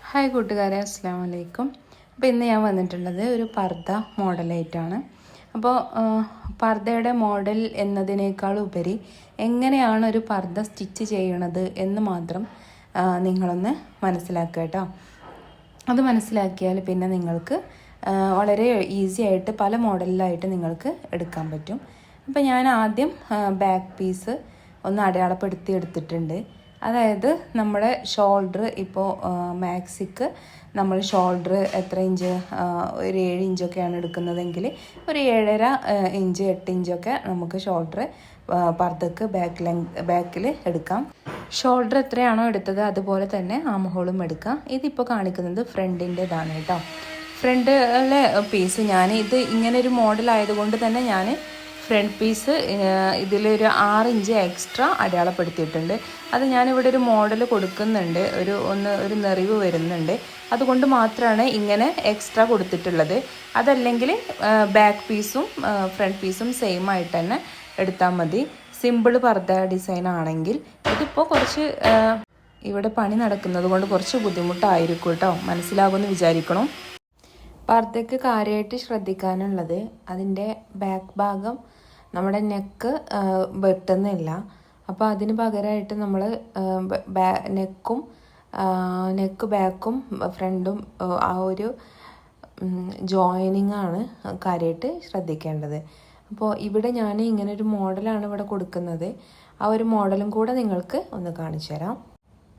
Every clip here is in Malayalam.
ഹായ് കൂട്ടുകാരെ, അസ്സാം വലൈക്കും. അപ്പോൾ ഇന്ന് ഞാൻ വന്നിട്ടുള്ളത് ഒരു പർദ്ദ മോഡലായിട്ടാണ്. അപ്പോൾ പർദ്ദയുടെ മോഡൽ എന്നതിനേക്കാൾ ഉപരി എങ്ങനെയാണ് ഒരു പർദ്ദ സ്റ്റിച്ച് ചെയ്യണത് എന്ന് മാത്രം നിങ്ങളൊന്ന് മനസ്സിലാക്കുക കേട്ടോ. അത് മനസ്സിലാക്കിയാൽ പിന്നെ നിങ്ങൾക്ക് വളരെ ഈസി ആയിട്ട് പല മോഡലിലായിട്ട് നിങ്ങൾക്ക് എടുക്കാൻ പറ്റും. അപ്പോൾ ഞാൻ ആദ്യം ബാക്ക് പീസ് ഒന്ന് അടയാളപ്പെടുത്തി എടുത്തിട്ടുണ്ട്. അതായത് നമ്മുടെ ഷോൾഡർ ഇപ്പോൾ മാക്സിക്ക് നമ്മൾ ഷോൾഡർ എത്ര ഇഞ്ച്, ഒരു 7 ഇഞ്ചൊക്കെയാണ് എടുക്കുന്നതെങ്കിൽ ഒരു 7.5 ഇഞ്ച് 8 ഇഞ്ചൊക്കെ നമുക്ക് ഷോൾഡർ പർദ്ദക്ക് ബാക്കിൽ എടുക്കാം. ഷോൾഡർ എത്രയാണോ എടുത്തത് അതുപോലെ തന്നെ ആം ഹോളും എടുക്കാം. ഇതിപ്പോൾ കാണിക്കുന്നത് ഫ്രണ്ടിൻ്റെതാണ് കേട്ടോ. ഫ്രണ്ടിലെ പീസ് ഞാൻ ഇത് ഇങ്ങനെ ഒരു മോഡൽ ആയതുകൊണ്ട് തന്നെ ഞാൻ ഫ്രണ്ട് പീസ് ഇതിലൊരു 6 ഇഞ്ച് എക്സ്ട്രാ അടയാളപ്പെടുത്തിയിട്ടുണ്ട്. അത് ഞാനിവിടെ ഒരു മോഡൽ കൊടുക്കുന്നുണ്ട്, ഒരു നെറിവ് വരുന്നുണ്ട്, അതുകൊണ്ട് മാത്രമാണ് ഇങ്ങനെ എക്സ്ട്രാ കൊടുത്തിട്ടുള്ളത്. അതല്ലെങ്കിൽ ബാക്ക് പീസും ഫ്രണ്ട് പീസും സെയിം ആയിട്ട് തന്നെ എടുത്താൽ മതി. സിമ്പിൾ പർദ്ദ ഡിസൈൻ ആണെങ്കിൽ ഇതിപ്പോൾ കുറച്ച് ഇവിടെ പണി നടക്കുന്നത് കൊണ്ട് കുറച്ച് ബുദ്ധിമുട്ടായിരിക്കും കേട്ടോ. മനസ്സിലാകുമെന്ന് വിചാരിക്കണം. പർദ്ദയ്ക്ക് കാര്യമായിട്ട് ശ്രദ്ധിക്കാനുള്ളത് അതിൻ്റെ ബാക്ക് ഭാഗം നമ്മുടെ നെക്ക് വെട്ടുന്നില്ല. അപ്പോൾ അതിന് പകരമായിട്ട് നമ്മൾ നെക്ക് ബാക്കും ഫ്രണ്ടും ആ ഒരു ജോയിനിങ് ആണ് കാര്യമായിട്ട് ശ്രദ്ധിക്കേണ്ടത്. അപ്പോൾ ഇവിടെ ഞാൻ ഇങ്ങനെ ഒരു മോഡലാണ് ഇവിടെ കൊടുക്കുന്നത്. ആ ഒരു മോഡലും കൂടെ നിങ്ങൾക്ക് ഒന്ന് കാണിച്ചു തരാം.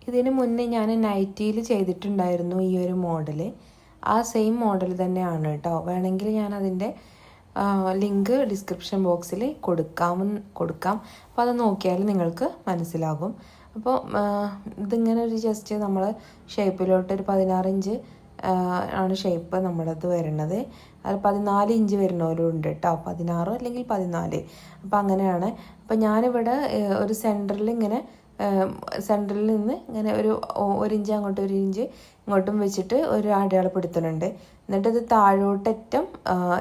ഇതിന് മുന്നേ ഞാൻ നൈറ്റിയിൽ ചെയ്തിട്ടുണ്ടായിരുന്നു ഈ ഒരു മോഡൽ. ആ സെയിം മോഡൽ തന്നെയാണ് കേട്ടോ. വേണമെങ്കിൽ ഞാൻ അതിൻ്റെ ലിങ്ക് ഡിസ്ക്രിപ്ഷൻ ബോക്സിൽ കൊടുക്കാം. അപ്പോൾ അത് നോക്കിയാൽ നിങ്ങൾക്ക് മനസ്സിലാകും. അപ്പോൾ ഇതിങ്ങനെ ഒരു ജസ്റ്റ് നമ്മൾ ഷേപ്പിലോട്ട് ഒരു 16 ഇഞ്ച് ആണ് ഷേപ്പ് നമ്മളത് വരുന്നത്. അത് 14 ഇഞ്ച് വരുന്നവരും ഉണ്ട് കേട്ടോ, 16 അല്ലെങ്കിൽ 14. അപ്പോൾ അങ്ങനെയാണ്. അപ്പോൾ ഞാനിവിടെ ഒരു സെൻറ്ററിൽ നിന്ന് ഇങ്ങനെ ഒരു ഇഞ്ച് അങ്ങോട്ടും 1 ഇഞ്ച് ഇങ്ങോട്ടും വെച്ചിട്ട് ഒരു അടയാളപ്പെടുത്തുന്നുണ്ട്. എന്നിട്ട് ഇത് താഴോട്ടറ്റം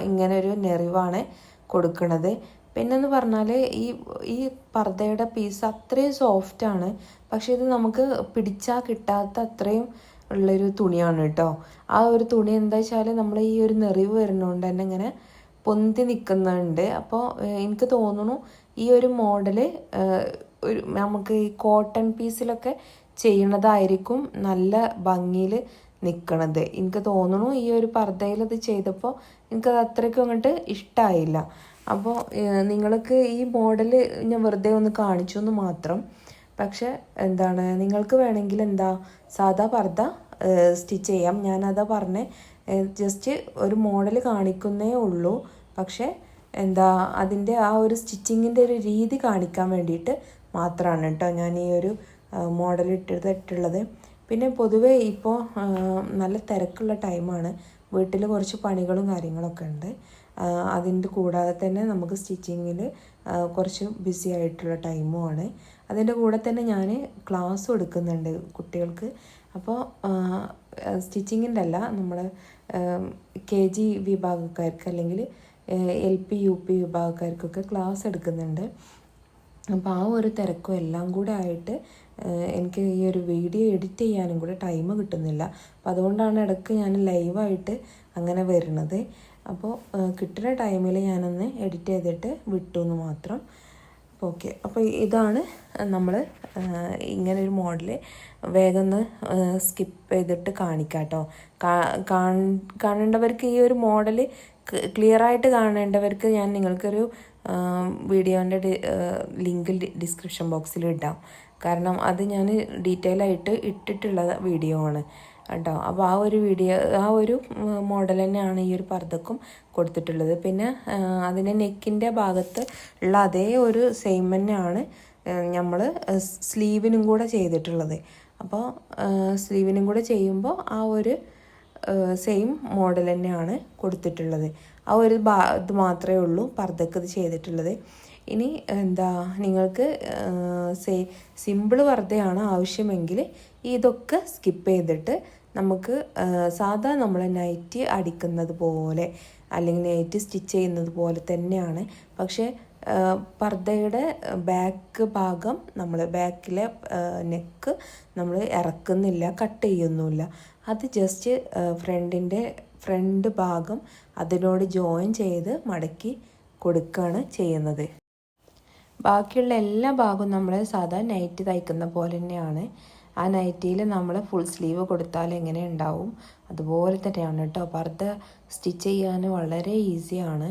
ഇങ്ങനെ ഒരു നെറിവാണ് കൊടുക്കുന്നത്. പിന്നെന്ന് പറഞ്ഞാൽ ഈ പർദ്ദയുടെ പീസ് അത്രയും സോഫ്റ്റാണ്. പക്ഷേ ഇത് നമുക്ക് പിടിച്ചാൽ കിട്ടാത്ത അത്രയും ഉള്ളൊരു തുണിയാണ് കേട്ടോ. ആ ഒരു തുണി എന്താ വെച്ചാൽ നമ്മൾ ഈ ഒരു നെറിവ് വരുന്നതുകൊണ്ട് തന്നെ ഇങ്ങനെ പൊന്തി നിൽക്കുന്നുണ്ട്. അപ്പോൾ എനിക്ക് തോന്നുന്നു ഈ ഒരു മോഡൽ നമുക്ക് ഈ കോട്ടൺ പീസിലൊക്കെ ചെയ്യണതായിരിക്കും നല്ല ഭംഗിയിൽ നിൽക്കണത്. എനിക്ക് തോന്നുന്നു ഈ ഒരു പർദ്ദയിൽ ഇത് ചെയ്തപ്പോൾ എനിക്കത് അത്രയ്ക്കും അങ്ങോട്ട് ഇഷ്ടമായില്ല. അപ്പോൾ നിങ്ങൾക്ക് ഈ മോഡൽ ഞാൻ വെറുതെ ഒന്ന് കാണിച്ചു എന്ന് മാത്രം. പക്ഷെ നിങ്ങൾക്ക് വേണമെങ്കിൽ സാധാ പർദ്ദ സ്റ്റിച്ച് ചെയ്യാം. ഞാനതാ പറഞ്ഞേ, ജസ്റ്റ് ഒരു മോഡൽ കാണിക്കുന്നേ ഉള്ളൂ. പക്ഷേ അതിൻ്റെ ആ ഒരു സ്റ്റിച്ചിങ്ങിൻ്റെ ഒരു രീതി കാണിക്കാൻ വേണ്ടിയിട്ട് മാത്രമാണ് കേട്ടോ ഞാൻ ഈ ഒരു മോഡൽ ഇട്ടിട്ടുള്ളത്. പിന്നെ പൊതുവേ ഇപ്പോൾ നല്ല തിരക്കുള്ള ടൈമാണ്. വീട്ടിൽ കുറച്ച് പണികളും കാര്യങ്ങളൊക്കെ ഉണ്ട്. അതിൻ്റെ കൂടാതെ തന്നെ നമുക്ക് സ്റ്റിച്ചിങ്ങിൽ കുറച്ച് ബിസി ആയിട്ടുള്ള ടൈമുമാണ്. അതിൻ്റെ കൂടെ തന്നെ ഞാൻ ക്ലാസ്സും എടുക്കുന്നുണ്ട് കുട്ടികൾക്ക്. അപ്പോൾ സ്റ്റിച്ചിങ്ങിൻ്റെ അല്ല, നമ്മൾ KG വിഭാഗക്കാർക്ക് അല്ലെങ്കിൽ LP UP വിഭാഗക്കാർക്കൊക്കെ ക്ലാസ് എടുക്കുന്നുണ്ട്. അപ്പോൾ ആ ഒരു തിരക്കും എല്ലാം കൂടെ ആയിട്ട് എനിക്ക് ഈ ഒരു വീഡിയോ എഡിറ്റ് ചെയ്യാനും കൂടെ ടൈം കിട്ടുന്നില്ല. അപ്പോൾ അതുകൊണ്ടാണ് ഇടയ്ക്ക് ഞാൻ ലൈവായിട്ട് അങ്ങനെ വരുന്നത്. അപ്പോൾ കിട്ടുന്ന ടൈമിൽ ഞാനൊന്ന് എഡിറ്റ് ചെയ്തിട്ട് വിട്ടു എന്ന് മാത്രം. അപ്പോൾ ഓക്കെ. അപ്പോൾ ഇതാണ് നമ്മൾ ഇങ്ങനെ ഒരു മോഡൽ. വേഗം ഒന്ന് സ്കിപ്പ് ചെയ്തിട്ട് കാണിക്കാം കേട്ടോ. കാണേണ്ടവർക്ക് ഈ ഒരു മോഡൽ ക്ലിയറായിട്ട് കാണേണ്ടവർക്ക് ഞാൻ നിങ്ങൾക്കൊരു വീഡിയോൻ്റെ ലിങ്ക് ഡിസ്ക്രിപ്ഷൻ ബോക്സിൽ ഇടാം. കാരണം അത് ഞാൻ ഡീറ്റെയിൽ ആയിട്ട് ഇട്ടിട്ടുള്ള വീഡിയോ ആണ് കേട്ടോ. അപ്പോൾ ആ ഒരു മോഡൽ തന്നെയാണ് ഈ ഒരു പർദ്ദക്കും കൊടുത്തിട്ടുള്ളത്. പിന്നെ അതിൻ്റെ നെക്കിൻ്റെ ഭാഗത്ത് ഉള്ള അതേ ഒരു സെയിം തന്നെയാണ് നമ്മൾ സ്ലീവിനും കൂടെ ചെയ്തിട്ടുള്ളത്. അപ്പോൾ സ്ലീവിനും കൂടെ ചെയ്യുമ്പോൾ ആ ഒരു സെയിം മോഡൽ തന്നെയാണ് കൊടുത്തിട്ടുള്ളത്. ആ ഒരു ഇത് മാത്രമേ ഉള്ളൂ പർദ്ദക്ക് ഇത് ചെയ്തിട്ടുള്ളത്. ഇനി നിങ്ങൾക്ക് സിമ്പിൾ പർദ്ദയാണ് ആവശ്യമെങ്കിൽ ഇതൊക്കെ സ്കിപ്പ് ചെയ്തിട്ട് നമുക്ക് സാധാ നമ്മൾ നൈറ്റി അടിക്കുന്നത് പോലെ അല്ലെങ്കിൽ നൈറ്റി സ്റ്റിച്ച് ചെയ്യുന്നത് പോലെ തന്നെയാണ്. പക്ഷേ പർദ്ദയുടെ ബാക്ക് ഭാഗം നമ്മൾ ബാക്കിലെ നെക്ക് നമ്മൾ ഇറക്കുന്നില്ല, കട്ട് ചെയ്യുന്നില്ല. അത് ജസ്റ്റ് ഫ്രണ്ട് ഭാഗം അതിനോട് ജോയിൻ ചെയ്ത് മടക്കി കൊടുക്കുകയാണ് ചെയ്യുന്നത്. ബാക്കിയുള്ള എല്ലാ ഭാഗവും നമ്മൾ സാധാ നൈറ്റ് തയ്ക്കുന്ന പോലെ തന്നെയാണ്. ആ നൈറ്റിയിൽ നമ്മൾ ഫുൾ സ്ലീവ് കൊടുത്താൽ എങ്ങനെ ഉണ്ടാവും അതുപോലെ തന്നെയാണ് കേട്ടോ. പർദ്ദ സ്റ്റിച്ച് ചെയ്യാൻ വളരെ ഈസിയാണ്,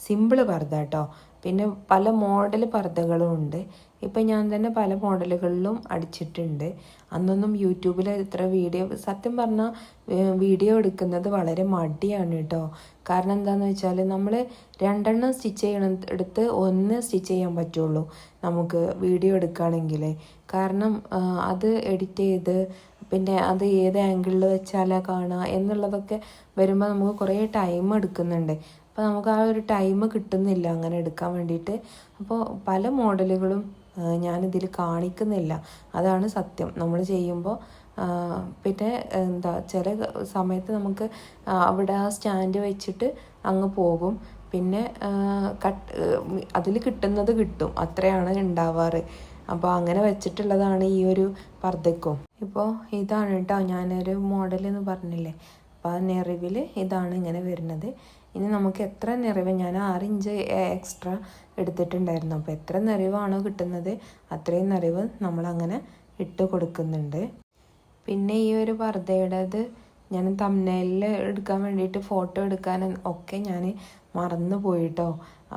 സിമ്പിൾ പർദ്ദ കേട്ടോ. പിന്നെ പല മോഡൽ പർദ്ദകളും ഉണ്ട്. ഇപ്പം ഞാൻ തന്നെ പല മോഡലുകളിലും അടിച്ചിട്ടുണ്ട്. അന്നൊന്നും യൂട്യൂബിൽ ഇത്ര വീഡിയോ, സത്യം പറഞ്ഞാൽ വീഡിയോ എടുക്കുന്നത് വളരെ മടിയാണ് കേട്ടോ. കാരണം എന്താണെന്ന് വെച്ചാൽ നമ്മൾ 2 സ്റ്റിച്ച് ചെയ്യണം എടുത്ത് 1 സ്റ്റിച്ച് ചെയ്യാൻ പറ്റുള്ളൂ നമുക്ക് വീഡിയോ എടുക്കുകയാണെങ്കിൽ. കാരണം അത് എഡിറ്റ് ചെയ്ത് പിന്നെ അത് ഏത് ആംഗിളിൽ വെച്ചാലാണ് കാണുക എന്നുള്ളതൊക്കെ വരുമ്പോൾ നമുക്ക് കുറേ ടൈം എടുക്കുന്നുണ്ട്. അപ്പോൾ നമുക്ക് ആ ഒരു ടൈം കിട്ടുന്നില്ല അങ്ങനെ എടുക്കാൻ വേണ്ടിയിട്ട്. അപ്പോൾ പല മോഡലുകളും ഞാനിതിൽ കാണിക്കുന്നില്ല, അതാണ് സത്യം. നമ്മൾ ചെയ്യുമ്പോൾ പിന്നെ ചില സമയത്ത് നമുക്ക് അവിടെ ആ സ്റ്റാൻഡ് വെച്ചിട്ട് അങ്ങ് പോകും. പിന്നെ അതിൽ കിട്ടുന്നത് കിട്ടും, അത്രയാണ് ഉണ്ടാവാറ്. അപ്പോൾ അങ്ങനെ വെച്ചിട്ടുള്ളതാണ് ഈ ഒരു പർദ്ദക്കും. ഇപ്പോൾ ഇതാണ് കേട്ടോ ഞാനൊരു മോഡൽ എന്ന് പറഞ്ഞില്ലേ. അപ്പോൾ ആ നെറിവിൽ ഇതാണ് ഇങ്ങനെ വരുന്നത്. ഇനി നമുക്ക് എത്ര നെറിവ്, ഞാൻ 6 ഇഞ്ച് എക്സ്ട്രാ എടുത്തിട്ടുണ്ടായിരുന്നു. അപ്പോൾ എത്ര നെറിവാണോ കിട്ടുന്നത് അത്രയും നെറിവ് നമ്മളങ്ങനെ ഇട്ട് കൊടുക്കുന്നുണ്ട്. പിന്നെ ഈ ഒരു പർദ്ദയുടേത് ഞാൻ തംബ്നെയിലിൽ എടുക്കാൻ വേണ്ടിയിട്ട് ഫോട്ടോ എടുക്കാൻ ഒക്കെ ഞാൻ മറന്നു പോയിട്ടോ.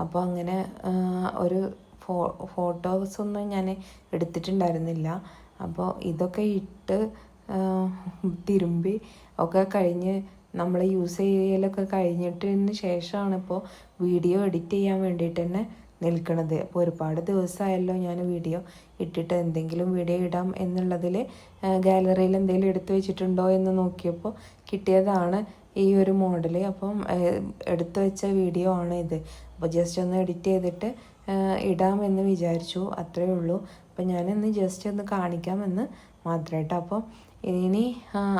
അപ്പോൾ അങ്ങനെ ഒരു ഫോട്ടോസൊന്നും ഞാൻ എടുത്തിട്ടുണ്ടായിരുന്നില്ല. അപ്പോൾ ഇതൊക്കെ ഇട്ട് തിരുമ്പി ഒക്കെ കഴിഞ്ഞ് നമ്മൾ യൂസ് ചെയ്യലൊക്കെ കഴിഞ്ഞിട്ടതിന് ശേഷമാണ് ഇപ്പോൾ വീഡിയോ എഡിറ്റ് ചെയ്യാൻ വേണ്ടിയിട്ട് തന്നെ നിൽക്കണത്. അപ്പോൾ ഒരുപാട് ദിവസമായല്ലോ ഞാൻ വീഡിയോ ഇട്ടിട്ട്. എന്തെങ്കിലും വീഡിയോ ഇടാം എന്നുള്ളതിൽ ഗാലറിയിൽ എന്തെങ്കിലും എടുത്തു വെച്ചിട്ടുണ്ടോ എന്ന് നോക്കിയപ്പോൾ കിട്ടിയതാണ് ഈ ഒരു മോഡൽ. അപ്പം എടുത്തു വെച്ച വീഡിയോ ആണ് ഇത്. അപ്പോൾ ജസ്റ്റ് ഒന്ന് എഡിറ്റ് ചെയ്തിട്ട് ഇടാമെന്ന് വിചാരിച്ചു, അത്രയേ ഉള്ളൂ. അപ്പം ഞാനിന്ന് ജസ്റ്റ് ഒന്ന് കാണിക്കാമെന്ന് മാത്രമായിട്ട്. അപ്പോൾ ഇനി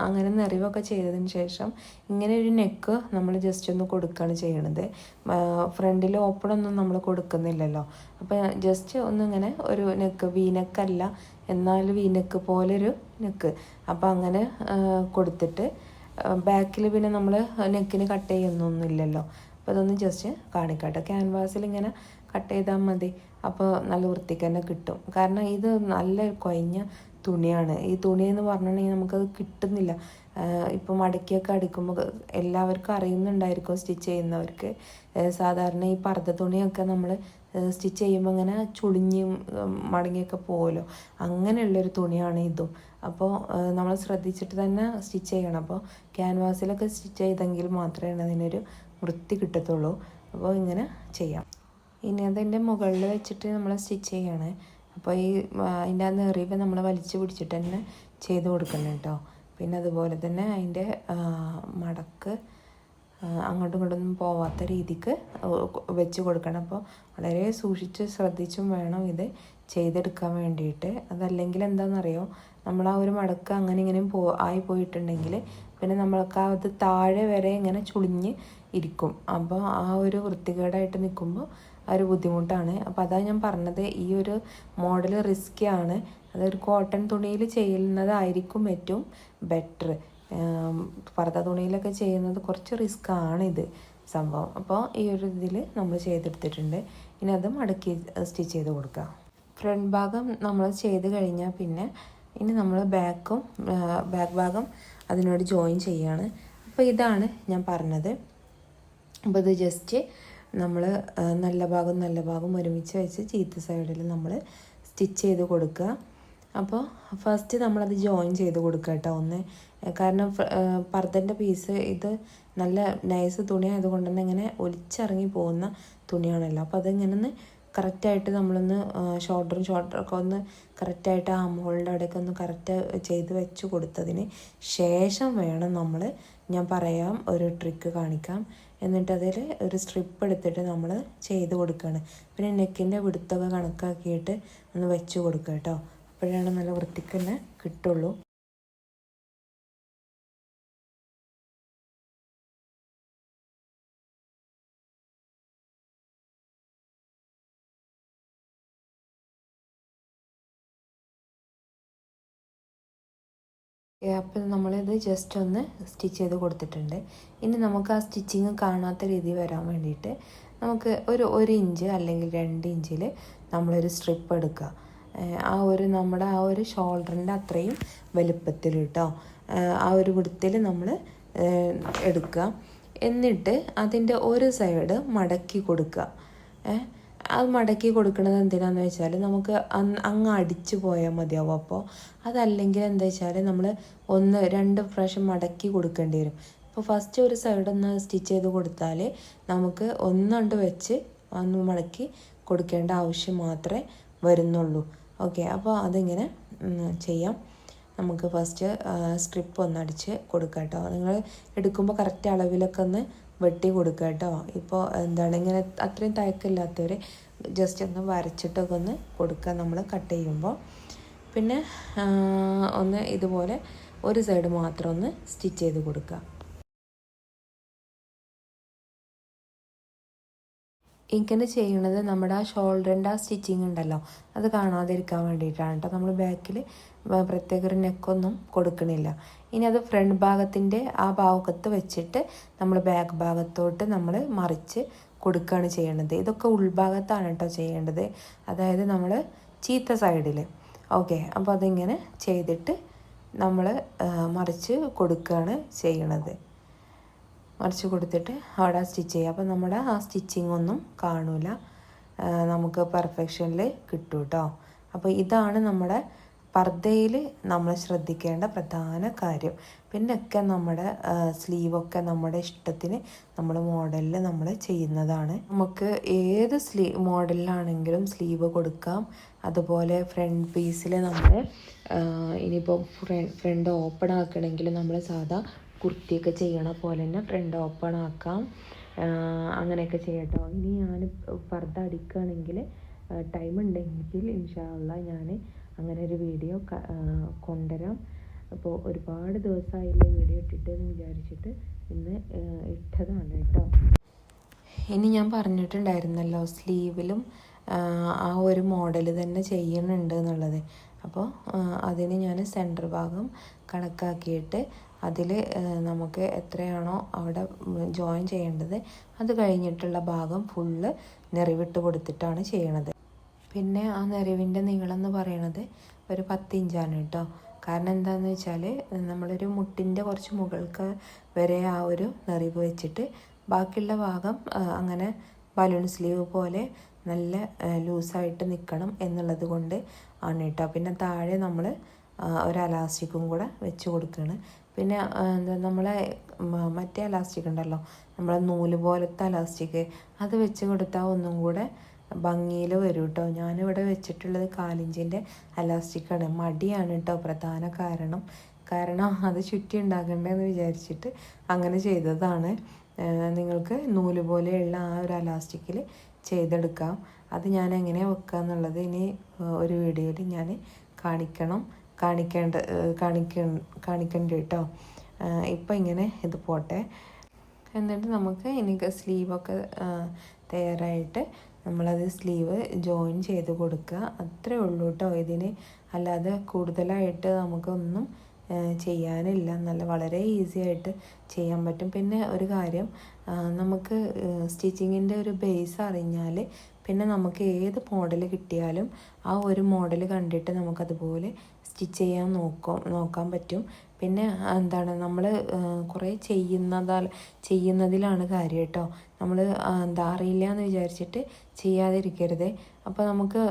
അങ്ങനെ നെറിവൊക്കെ ചെയ്തതിന് ശേഷം ഇങ്ങനെ ഒരു നെക്ക് നമ്മൾ ജസ്റ്റ് ഒന്ന് കൊടുക്കുകയാണ് ചെയ്യണത്. ഫ്രണ്ടിൽ ഓപ്പണൊന്നും നമ്മൾ കൊടുക്കുന്നില്ലല്ലോ. അപ്പോൾ ജസ്റ്റ് ഒന്നിങ്ങനെ ഒരു നെക്ക്, വീനെക്കല്ല എന്നാൽ വീനെക്ക് പോലൊരു നെക്ക്. അപ്പോൾ അങ്ങനെ കൊടുത്തിട്ട് ബാക്കിൽ പിന്നെ നമ്മൾ നെക്കിന് കട്ട് ചെയ്യുന്നൊന്നുമില്ലല്ലോ. അപ്പോൾ അതൊന്ന് ജസ്റ്റ് കാണിക്കട്ടെ. ക്യാൻവാസിൽ ഇങ്ങനെ കട്ട് ചെയ്താൽ മതി. അപ്പോൾ നല്ല വൃത്തിക്ക് തന്നെ കിട്ടും. കാരണം ഇത് നല്ല കുഴഞ്ഞ തുണിയാണ്. ഈ തുണിയെന്ന് പറഞ്ഞിട്ടുണ്ടെങ്കിൽ നമുക്കത് കിട്ടുന്നില്ല. ഇപ്പോൾ മടക്കിയൊക്കെ അടിക്കുമ്പോൾ എല്ലാവർക്കും അറിയുന്നുണ്ടായിരിക്കും, സ്റ്റിച്ച് ചെയ്യുന്നവർക്ക്. സാധാരണ ഈ പർദ്ദ തുണിയൊക്കെ നമ്മൾ സ്റ്റിച്ച് ചെയ്യുമ്പോൾ ഇങ്ങനെ ചുളിഞ്ഞും മടങ്ങിയൊക്കെ പോകുമല്ലോ, അങ്ങനെയുള്ളൊരു തുണിയാണ് ഇതും. അപ്പോൾ നമ്മൾ ശ്രദ്ധിച്ചിട്ട് തന്നെ സ്റ്റിച്ച് ചെയ്യണം. അപ്പോൾ ക്യാൻവാസിലൊക്കെ സ്റ്റിച്ച് ചെയ്തെങ്കിൽ മാത്രമേ അതിനൊരു വൃത്തി കിട്ടത്തുള്ളൂ. അപ്പോൾ ഇങ്ങനെ ചെയ്യാം. ഇനി അതിൻ്റെ മുകളിൽ വെച്ചിട്ട് നമ്മൾ സ്റ്റിച്ച് ചെയ്യണേ. അപ്പോൾ അതിൻ്റെ ആ നെറിവ് നമ്മൾ വലിച്ചു പിടിച്ചിട്ട് തന്നെ ചെയ്ത് കൊടുക്കണം കേട്ടോ. പിന്നെ അതുപോലെ തന്നെ അതിൻ്റെ മടക്ക് അങ്ങോട്ടും ഇങ്ങോട്ടൊന്നും പോവാത്ത രീതിക്ക് വെച്ച് കൊടുക്കണം. അപ്പോൾ വളരെ സൂക്ഷിച്ച് ശ്രദ്ധിച്ചും വേണം ഇത് ചെയ്തെടുക്കാൻ വേണ്ടിയിട്ട്. അതല്ലെങ്കിൽ എന്താണെന്നറിയോ, നമ്മൾ ആ ഒരു മടക്ക് അങ്ങനെ ഇങ്ങനെയും ആയി പോയിട്ടുണ്ടെങ്കിൽ പിന്നെ നമ്മൾക്ക് അത് താഴെ വരെ ഇങ്ങനെ ചുളിഞ്ഞ് ഇരിക്കും. അപ്പോൾ ആ ഒരു വൃത്തികേടായിട്ട് നിൽക്കുമ്പോൾ ആ ഒരു ബുദ്ധിമുട്ടാണ്. അപ്പോൾ അതാണ് ഞാൻ പറഞ്ഞത്, ഈ ഒരു മോഡൽ റിസ്ക്കിയാണ്. അതൊരു കോട്ടൺ തുണിയിൽ ചെയ്യുന്നതായിരിക്കും ഏറ്റവും ബെറ്റർ. പർദ്ദ തുണിയിലൊക്കെ ചെയ്യുന്നത് കുറച്ച് റിസ്ക്കാണിത് സംഭവം. അപ്പോൾ ഈ ഒരു ഇതിൽ നമ്മൾ ചെയ്തെടുത്തിട്ടുണ്ട്. ഇനി അത് മടക്കി സ്റ്റിച്ച് ചെയ്ത് കൊടുക്കുക. ഫ്രണ്ട് ഭാഗം നമ്മൾ ചെയ്ത് കഴിഞ്ഞാൽ പിന്നെ ഇനി നമ്മൾ ബാക്ക് ഭാഗം അതിനോട് ജോയിൻ ചെയ്യാണ്. അപ്പോൾ ഇതാണ് ഞാൻ പറഞ്ഞത്. അപ്പോൾ ഇത് ജസ്റ്റ് നമ്മൾ നല്ല ഭാഗം ഒരുമിച്ച് വെച്ച് ചീത്ത സൈഡിൽ നമ്മൾ സ്റ്റിച്ച് ചെയ്ത് കൊടുക്കുക. അപ്പോൾ ഫസ്റ്റ് നമ്മളത് ജോയിൻ ചെയ്ത് കൊടുക്കുക കേട്ടോ ഒന്ന്. കാരണം പർദ്ദൻ്റെ പീസ് ഇത് നല്ല നൈസ് തുണി ആയതുകൊണ്ട് തന്നെ ഇങ്ങനെ ഒലിച്ചിറങ്ങി പോകുന്ന തുണിയാണല്ലോ. അപ്പോൾ അതിങ്ങനെ ഒന്ന് കറക്റ്റായിട്ട് നമ്മളൊന്ന് ഷോൾഡറൊക്കെ ഒന്ന് കറക്റ്റായിട്ട് ആ മോളുടെ അവിടെയൊക്കെ ഒന്ന് കറക്റ്റ് ചെയ്ത് വെച്ച് കൊടുത്തതിന് ശേഷം വേണം നമ്മൾ, ഞാൻ പറയാം, ഒരു ട്രിക്ക് കാണിക്കാം. എന്നിട്ട് അതിൽ ഒരു സ്ട്രിപ്പ് എടുത്തിട്ട് നമ്മൾ ചെയ്ത് കൊടുക്കുകയാണ്. പിന്നെ നെക്കിൻ്റെ വിടുത്തൊക്കെ കണക്കാക്കിയിട്ട് ഒന്ന് വെച്ച് കൊടുക്കുക കേട്ടോ. അപ്പോഴാണ് നല്ല വൃത്തിക്ക് തന്നെ കിട്ടുള്ളൂ. അപ്പോൾ നമ്മളിത് ജസ്റ്റ് ഒന്ന് സ്റ്റിച്ച് ചെയ്ത് കൊടുത്തിട്ടുണ്ട്. ഇനി നമുക്ക് ആ സ്റ്റിച്ചിങ് കാണാത്ത രീതി വരാൻ വേണ്ടിയിട്ട് നമുക്ക് ഒരു ഇഞ്ച് അല്ലെങ്കിൽ 2 ഇഞ്ചിൽ നമ്മളൊരു സ്ട്രിപ്പ് എടുക്കുക. നമ്മുടെ ആ ഒരു ഷോൾഡറിൻ്റെ അത്രയും വലുപ്പത്തിൽ കേട്ടോ, ആ ഒരു വിടത്തിൽ നമ്മൾ എടുക്കുക. എന്നിട്ട് അതിൻ്റെ ഒരു സൈഡ് മടക്കി കൊടുക്കുക. അത് മടക്കി കൊടുക്കുന്നത് എന്തിനാന്ന് വെച്ചാൽ നമുക്ക് അങ്ങ് അടിച്ചു പോയാൽ മതിയാവും. അപ്പോൾ അതല്ലെങ്കിൽ എന്താ വെച്ചാൽ നമ്മൾ 1-2 പ്രാവശ്യം മടക്കി കൊടുക്കേണ്ടി വരും. അപ്പോൾ ഫസ്റ്റ് ഒരു സൈഡ് ഒന്ന് സ്റ്റിച്ച് ചെയ്ത് കൊടുത്താൽ നമുക്ക് ഒന്നുകൊണ്ട് വെച്ച് ഒന്ന് മടക്കി കൊടുക്കേണ്ട ആവശ്യം മാത്രമേ വരുന്നുള്ളൂ. ഓക്കെ, അപ്പോൾ അതിങ്ങനെ ചെയ്യാം. നമുക്ക് ഫസ്റ്റ് സ്ട്രിപ്പ് ഒന്ന് അടിച്ച് കൊടുക്കാം കേട്ടോ. നിങ്ങൾ എടുക്കുമ്പോൾ കറക്റ്റ് അളവിലൊക്കെ ഒന്ന് വെട്ടി കൊടുക്കുക കേട്ടോ. ഇപ്പോൾ ഇങ്ങനെ അത്രയും തയക്കമില്ലാത്തവർ ജസ്റ്റ് ഒന്ന് വരച്ചിട്ടൊക്കെ ഒന്ന് കൊടുക്കുക നമ്മൾ കട്ട് ചെയ്യുമ്പോൾ. പിന്നെ ഒന്ന് ഇതുപോലെ ഒരു സൈഡ് മാത്രം ഒന്ന് സ്റ്റിച്ച് ചെയ്ത് കൊടുക്കുക. ഇങ്ങനെ ചെയ്യണത് നമ്മുടെ ആ ഷോൾഡറിൻ്റെ ആ സ്റ്റിച്ചിങ് ഉണ്ടല്ലോ, അത് കാണാതിരിക്കാൻ വേണ്ടിയിട്ടാണ് കേട്ടോ. നമ്മൾ ബാക്കിൽ പ്രത്യേക ഒരു നെക്കൊന്നും കൊടുക്കണില്ല. ഇനി അത് ഫ്രണ്ട് ഭാഗത്തിൻ്റെ ആ ഭാഗത്ത് വെച്ചിട്ട് നമ്മൾ ബാക്ക് ഭാഗത്തോട്ട് നമ്മൾ മറിച്ച് കൊടുക്കുകയാണ് ചെയ്യേണ്ടത്. ഇതൊക്കെ ഉൾഭാഗത്താണ് കേട്ടോ ചെയ്യേണ്ടത്, അതായത് നമ്മൾ ചീത്ത സൈഡിൽ. ഓക്കെ, അപ്പോൾ അതിങ്ങനെ ചെയ്തിട്ട് നമ്മൾ മറിച്ച് കൊടുക്കുകയാണ് ചെയ്യണത്. മറിച്ച് കൊടുത്തിട്ട് അവിടെ സ്റ്റിച്ച് ചെയ്യുക. അപ്പോൾ നമ്മുടെ ആ സ്റ്റിച്ചിങ് ഒന്നും കാണില്ല, നമുക്ക് പെർഫെക്ഷനിൽ കിട്ടും കേട്ടോ. അപ്പോൾ ഇതാണ് നമ്മുടെ പർദ്ദയിൽ നമ്മൾ ശ്രദ്ധിക്കേണ്ട പ്രധാന കാര്യം. പിന്നൊക്കെ നമ്മുടെ സ്ലീവൊക്കെ നമ്മുടെ ഇഷ്ടത്തിന് നമ്മൾ മോഡലിൽ നമ്മൾ ചെയ്യുന്നതാണ്. നമുക്ക് ഏത് മോഡലിലാണെങ്കിലും സ്ലീവ് കൊടുക്കാം. അതുപോലെ ഫ്രണ്ട് പീസിൽ നമ്മൾ ഇനിയിപ്പോൾ ഫ്രണ്ട് ഓപ്പൺ ആക്കണമെങ്കിൽ നമ്മൾ സാധാ കുർത്തിയൊക്കെ ചെയ്യണ പോലെ തന്നെ ഫ്രണ്ട് ഓപ്പൺ ആക്കാം. അങ്ങനെയൊക്കെ ചെയ്യട്ടോ. ഇനി ഞാൻ പർദ്ദ അടിക്കുകയാണെങ്കിൽ ടൈം ഉണ്ടെങ്കിൽ ഇൻഷാ അള്ളാ ഞാൻ അങ്ങനെ ഒരു വീഡിയോ കൊണ്ടുവരാം. അപ്പോൾ ഒരുപാട് ദിവസമായില്ലേ വീഡിയോ ഇട്ടിട്ട് എന്ന് വിചാരിച്ചിട്ട് ഇന്ന് ഇട്ടതാണ് കേട്ടോ. ഇനി ഞാൻ പറഞ്ഞിട്ടുണ്ടായിരുന്നല്ലോ സ്ലീവിലും ആ ഒരു മോഡൽ തന്നെ ചെയ്യുന്നുണ്ട് എന്നുള്ളത്. അപ്പോൾ അതിന് ഞാൻ സെൻറ്റർ ഭാഗം കണക്കാക്കിയിട്ട് അതിൽ നമുക്ക് എത്രയാണോ അവിടെ ജോയിൻ ചെയ്യേണ്ടത് അത് കഴിഞ്ഞിട്ടുള്ള ഭാഗം ഫുള്ള് നെറിവിട്ട് കൊടുത്തിട്ടാണ് ചെയ്യണത്. പിന്നെ ആ നെറിവിൻ്റെ നീളം എന്ന് പറയണത് ഒരു 10 ഇഞ്ചാണ് കേട്ടോ. കാരണം എന്താണെന്ന് വെച്ചാൽ നമ്മളൊരു മുട്ടിൻ്റെ കുറച്ച് മുകൾക്ക് വരെ ആ ഒരു നെറിവ് വെച്ചിട്ട് ബാക്കിയുള്ള ഭാഗം അങ്ങനെ ബലൂൺ സ്ലീവ് പോലെ നല്ല ലൂസായിട്ട് നിൽക്കണം എന്നുള്ളത് കൊണ്ട് ആണ് കേട്ടോ. പിന്നെ താഴെ നമ്മൾ ഒരു അലാസ്റ്റിക്കും കൂടെ വെച്ച് കൊടുക്കുകയാണ്. പിന്നെ നമ്മളെ മറ്റേ അലാസ്റ്റിക് ഉണ്ടല്ലോ, നമ്മളെ നൂല് പോലത്തെ അലാസ്റ്റിക്, അത് വെച്ച് കൊടുത്താൽ ഒന്നും കൂടെ ഭംഗിയിൽ വരും കേട്ടോ. ഞാനിവിടെ വെച്ചിട്ടുള്ളത് 4 ഇഞ്ചിൻ്റെ അലാസ്റ്റിക്കാണ്. മടിയാണ് കേട്ടോ പ്രധാന കാരണം അത് ചുറ്റി ഉണ്ടാക്കണ്ടെന്ന് വിചാരിച്ചിട്ട് അങ്ങനെ ചെയ്തതാണ്. നിങ്ങൾക്ക് നൂല് പോലെയുള്ള ആ ഒരു അലാസ്റ്റിക്കിൽ ചെയ്തെടുക്കാം. അത് ഞാൻ എങ്ങനെയാണ് വെക്കുക എന്നുള്ളത് ഇനി ഒരു വീഡിയോയിൽ ഞാൻ കാണിക്കണ്ട കേട്ടോ. ഇപ്പം ഇങ്ങനെ ഇത് പോട്ടെ. എന്നിട്ട് നമുക്ക് ഇനി സ്ലീവൊക്കെ തയ്യാറായിട്ട് നമ്മളത് സ്ലീവ് ജോയിൻ ചെയ്ത് കൊടുക്കുക. അത്രേ ഉള്ളൂ കേട്ടോ ഇതിന്. അല്ലാതെ കൂടുതലായിട്ട് നമുക്കൊന്നും ചെയ്യാനില്ല. വളരെ ഈസി ആയിട്ട് ചെയ്യാൻ പറ്റും. പിന്നെ ഒരു കാര്യം, നമുക്ക് സ്റ്റിച്ചിങ്ങിൻ്റെ ഒരു ബേസ് അറിഞ്ഞാൽ പിന്നെ നമുക്ക് ഏത് മോഡൽ കിട്ടിയാലും ആ ഒരു മോഡൽ കണ്ടിട്ട് നമുക്കതുപോലെ സ്റ്റിച്ച് ചെയ്യാൻ നോക്കാൻ പറ്റും. പിന്നെ നമ്മൾ കുറേ ചെയ്യുന്നതിലാണ് കാര്യം കേട്ടോ. നമ്മൾ അറിയില്ല എന്ന് വിചാരിച്ചിട്ട് ചെയ്യാതിരിക്കരുത്. അപ്പോൾ നമുക്ക്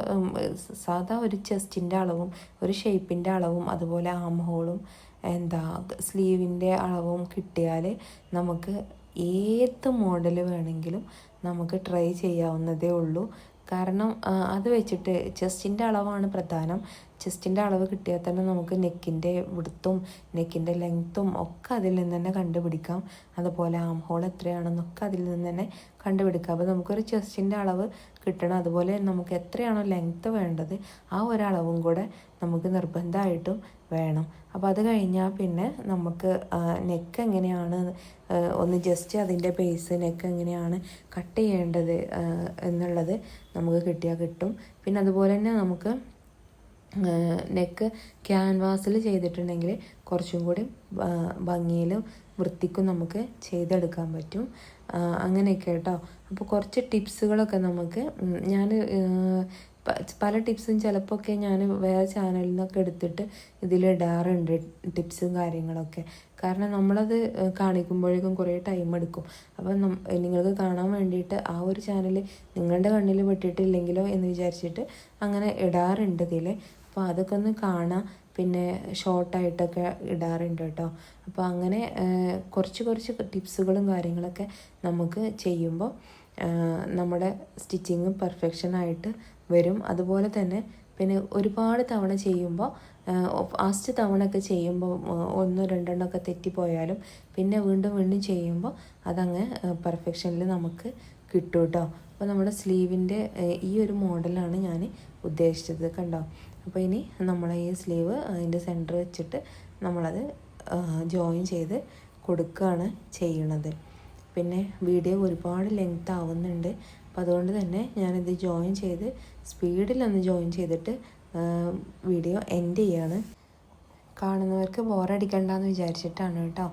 സാധാ ഒരു ചെസ്റ്റിൻ്റെ അളവും ഒരു ഷേപ്പിൻ്റെ അളവും അതുപോലെ ആം ഹോളും സ്ലീവിൻ്റെ അളവും കിട്ടിയാൽ നമുക്ക് ഏത് മോഡൽ വേണമെങ്കിലും നമുക്ക് ട്രൈ ചെയ്യാവുന്നതേ ഉള്ളൂ. കാരണം അത് വെച്ചിട്ട് ചെസ്റ്റിൻ്റെ അളവാണ് പ്രധാനം. ചെസ്റ്റിൻ്റെ അളവ് കിട്ടിയാൽ തന്നെ നമുക്ക് നെക്കിൻ്റെ വിടുത്തും നെക്കിൻ്റെ ലെങ്ത്തും ഒക്കെ അതിൽ നിന്ന് തന്നെ കണ്ടുപിടിക്കാം. അതുപോലെ ആം ഹോൾ എത്രയാണെന്നൊക്കെ അതിൽ നിന്ന് തന്നെ കണ്ടുപിടിക്കാം. അപ്പോൾ നമുക്കൊരു ചെസ്റ്റിൻ്റെ അളവ് കിട്ടണം. അതുപോലെ നമുക്ക് എത്രയാണോ ലെങ്ത്ത് വേണ്ടത് ആ ഒരളവും കൂടെ നമുക്ക് നിർബന്ധമായിട്ടും വേണം. അപ്പോൾ അത് കഴിഞ്ഞാൽ പിന്നെ നമുക്ക് നെക്ക് എങ്ങനെയാണ് ഒന്ന് ജസ്റ്റ് അതിൻ്റെ ബേസ് നെക്ക് എങ്ങനെയാണ് കട്ട് ചെയ്യേണ്ടത് എന്നുള്ളത് നമുക്ക് കിട്ടിയാൽ കിട്ടും. പിന്നെ അതുപോലെ തന്നെ നമുക്ക് നെക്ക് ക്യാൻവാസിൽ ചെയ്തിട്ടുണ്ടെങ്കിൽ കുറച്ചും കൂടി ഭംഗിയിലും വൃത്തിക്കും നമുക്ക് ചെയ്തെടുക്കാൻ പറ്റും. അങ്ങനെയൊക്കെ കേട്ടോ. അപ്പോൾ കുറച്ച് ടിപ്സുകളൊക്കെ നമുക്ക് ഞാൻ പല ടിപ്സും ചിലപ്പോൾ ഒക്കെ ഞാൻ വേറെ ചാനലിൽ നിന്നൊക്കെ എടുത്തിട്ട് ഇതിലിടാറുണ്ട്, ടിപ്സും കാര്യങ്ങളൊക്കെ. കാരണം നമ്മളത് കാണിക്കുമ്പോഴേക്കും കുറേ ടൈം എടുക്കും. അപ്പം നിങ്ങൾക്ക് കാണാൻ വേണ്ടിയിട്ട് ആ ഒരു ചാനൽ നിങ്ങളുടെ കണ്ണിൽ പെട്ടിട്ടില്ലെങ്കിലോ എന്ന് വിചാരിച്ചിട്ട് അങ്ങനെ ഇടാറുണ്ട് ഇതിൽ. അപ്പോൾ അതൊക്കെ ഒന്ന് കാണാം. പിന്നെ ഷോർട്ടായിട്ടൊക്കെ ഇടാറുണ്ട് കേട്ടോ. അപ്പോൾ അങ്ങനെ കുറച്ച് ടിപ്സുകളും കാര്യങ്ങളൊക്കെ നമുക്ക് ചെയ്യുമ്പോൾ നമ്മുടെ സ്റ്റിച്ചിങ് പെർഫെക്ഷനായിട്ട് വരും. അതുപോലെ തന്നെ പിന്നെ ഒരുപാട് തവണ ചെയ്യുമ്പോൾ ഫസ്റ്റ് തവണയൊക്കെ ചെയ്യുമ്പോൾ 1-2 ഒക്കെ തെറ്റിപ്പോയാലും പിന്നെ വീണ്ടും ചെയ്യുമ്പോൾ അതങ്ങ് പെർഫെക്ഷനിൽ നമുക്ക് കിട്ടും കേട്ടോ. അപ്പോൾ നമ്മുടെ സ്ലീവിൻ്റെ ഈ ഒരു മോഡലാണ് ഞാൻ ഉദ്ദേശിച്ചത്, കണ്ടോ. അപ്പോൾ ഇനി നമ്മൾ ഈ സ്ലീവ് അതിൻ്റെ സെൻറ്റർ വെച്ചിട്ട് നമ്മളത് ജോയിൻ ചെയ്ത് കൊടുക്കുകയാണ് ചെയ്യണത്. പിന്നെ വീഡിയോ ഒരുപാട് ലെങ്ത് ആവുന്നുണ്ട്. അപ്പോൾ അതുകൊണ്ട് തന്നെ ഞാനിത് ജോയിൻ ചെയ്ത് സ്പീഡിലൊന്ന് ജോയിൻ ചെയ്തിട്ട് വീഡിയോ എൻഡ് ചെയ്യാണ്. കാണുന്നവർക്ക് ബോറടിക്കണ്ടെന്ന് വിചാരിച്ചിട്ടാണ് കേട്ടോ.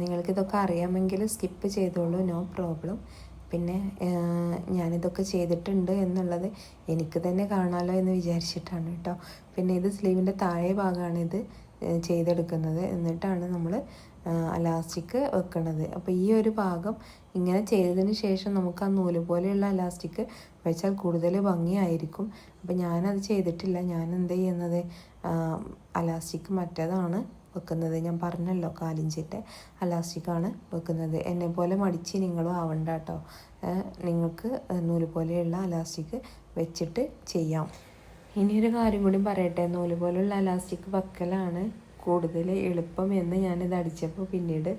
നിങ്ങൾക്കിതൊക്കെ അറിയാമെങ്കിൽ സ്കിപ്പ് ചെയ്തോളൂ, നോ പ്രോബ്ലം. പിന്നെ ഞാനിതൊക്കെ ചെയ്തിട്ടുണ്ട് എന്നുള്ളത് എനിക്ക് തന്നെ കാണാമല്ലോ എന്ന് വിചാരിച്ചിട്ടാണ് കേട്ടോ. പിന്നെ ഇത് സ്ലീവിൻ്റെ താഴെ ഭാഗമാണ് ഇത് ചെയ്തെടുക്കുന്നത്. എന്നിട്ടാണ് നമ്മൾ അലാസ്റ്റിക് വെക്കുന്നത്. അപ്പോൾ ഈ ഒരു ഭാഗം ഇങ്ങനെ ചെയ്തതിന് ശേഷം നമുക്ക് ആ നൂല് പോലെയുള്ള അലാസ്റ്റിക് വെച്ചാൽ കൂടുതൽ ഭംഗിയായിരിക്കും. അപ്പോൾ ഞാനത് ചെയ്തിട്ടില്ല. ഞാൻ എന്ത് ചെയ്യുന്നത്, അലാസ്റ്റിക് മറ്റേതാണ് വെക്കുന്നത്. ഞാൻ പറഞ്ഞല്ലോ, 4 ഇഞ്ചിൻ്റെ അലാസ്റ്റിക്കാണ് വെക്കുന്നത്. എന്നെപ്പോലെ മടിച്ച് നിങ്ങളും ആവണ്ട കേട്ടോ. നിങ്ങൾക്ക് നൂല് പോലെയുള്ള അലാസ്റ്റിക് വെച്ചിട്ട് ചെയ്യാം. ഇനിയൊരു കാര്യം കൂടി പറയട്ടെ, നൂല് പോലെയുള്ള അലാസ്റ്റിക് വെക്കലാണ് കൂടുതൽ എളുപ്പം എന്ന് ഞാനിത് അടിച്ചപ്പോൾ പിന്നീട്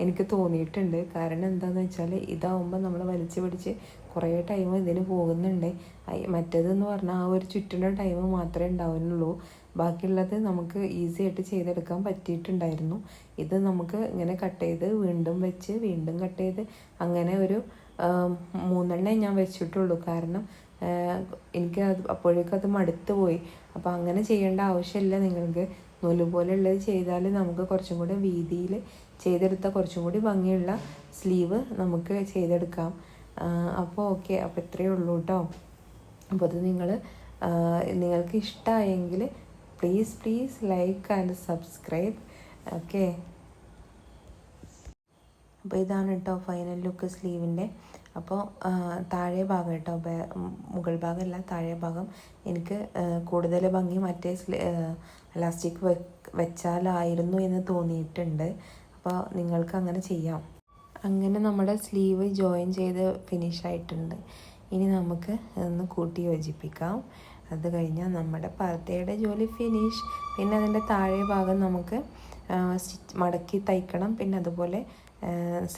എനിക്ക് തോന്നിയിട്ടുണ്ട്. കാരണം എന്താണെന്ന് വെച്ചാൽ ഇതാവുമ്പോൾ നമ്മൾ വലിച്ചു പിടിച്ച് കുറേ ടൈം ഇതിന് പോകുന്നുണ്ട്. മറ്റേതെന്ന് പറഞ്ഞാൽ ആ ഒരു ചുറ്റുന്ന ടൈം മാത്രമേ ഉണ്ടാവുന്നുള്ളൂ. ബാക്കിയുള്ളത് നമുക്ക് ഈസി ആയിട്ട് ചെയ്തെടുക്കാൻ പറ്റിയിട്ടുണ്ടായിരുന്നു. ഇത് നമുക്ക് ഇങ്ങനെ കട്ട് ചെയ്ത് വീണ്ടും വെച്ച് വീണ്ടും കട്ട് ചെയ്ത് അങ്ങനെ ഒരു 3 ഞാൻ വെച്ചിട്ടുള്ളൂ. കാരണം എനിക്ക് അപ്പോഴേക്കും അത് മടുത്ത് പോയി. അപ്പോൾ അങ്ങനെ ചെയ്യേണ്ട ആവശ്യമില്ല. നിങ്ങൾക്ക് നൂല് പോലെയുള്ളത് ചെയ്താൽ നമുക്ക് കുറച്ചും കൂടി വീതിയിൽ ചെയ്തെടുത്താൽ കുറച്ചും കൂടി ഭംഗിയുള്ള സ്ലീവ് നമുക്ക് ചെയ്തെടുക്കാം. അപ്പോൾ ഓക്കെ, അപ്പോൾ ഇത്രയേ ഉള്ളൂ കേട്ടോ. അപ്പോൾ അത് നിങ്ങൾക്ക് ഇഷ്ടമായെങ്കിൽ please like and subscribe. Okay, അപ്പോൾ ഇതാണ് കേട്ടോ ഫൈനൽ ലുക്ക് സ്ലീവിൻ്റെ. അപ്പോൾ താഴെ ഭാഗം കേട്ടോ, മുകൾ ഭാഗമല്ല താഴെ ഭാഗം എനിക്ക് കൂടുതൽ ഭംഗി മറ്റേ ഇലാസ്റ്റിക് വെച്ചാലായിരുന്നു എന്ന് തോന്നിയിട്ടുണ്ട്. അപ്പോൾ നിങ്ങൾക്ക് അങ്ങനെ ചെയ്യാം. അങ്ങനെ നമ്മുടെ സ്ലീവ് ജോയിൻ ചെയ്ത് ഫിനിഷായിട്ടുണ്ട്. ഇനി നമുക്ക് ഒന്ന് കൂട്ടി യോജിപ്പിക്കാം. അത് കഴിഞ്ഞാൽ നമ്മുടെ പർദ്ദയുടെ ജോലി ഫിനിഷ്. പിന്നെ അതിൻ്റെ താഴെ ഭാഗം നമുക്ക് മടക്കി തയ്ക്കണം. പിന്നെ അതുപോലെ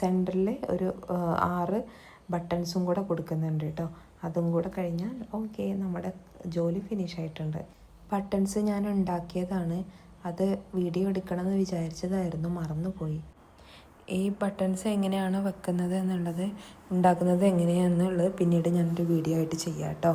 സെൻറ്ററിൽ ഒരു 6 ബട്ടൺസും കൂടെ കൊടുക്കുന്നുണ്ട് കേട്ടോ. അതും കൂടെ കഴിഞ്ഞാൽ ഓക്കെ, നമ്മുടെ ജോലി ഫിനിഷ് ആയിട്ടുണ്ട്. ബട്ടൺസ് ഞാൻ ഉണ്ടാക്കിയതാണ്. അത് വീഡിയോ എടുക്കണമെന്ന് വിചാരിച്ചതായിരുന്നു, മറന്നുപോയി. ഈ ബട്ടൺസ് എങ്ങനെയാണ് വെക്കുന്നത് എന്നുള്ളത്, ഉണ്ടാക്കുന്നത് എങ്ങനെയാണെന്നുള്ളത് പിന്നീട് ഞാനൊരു വീഡിയോ ആയിട്ട് ചെയ്യാം കേട്ടോ.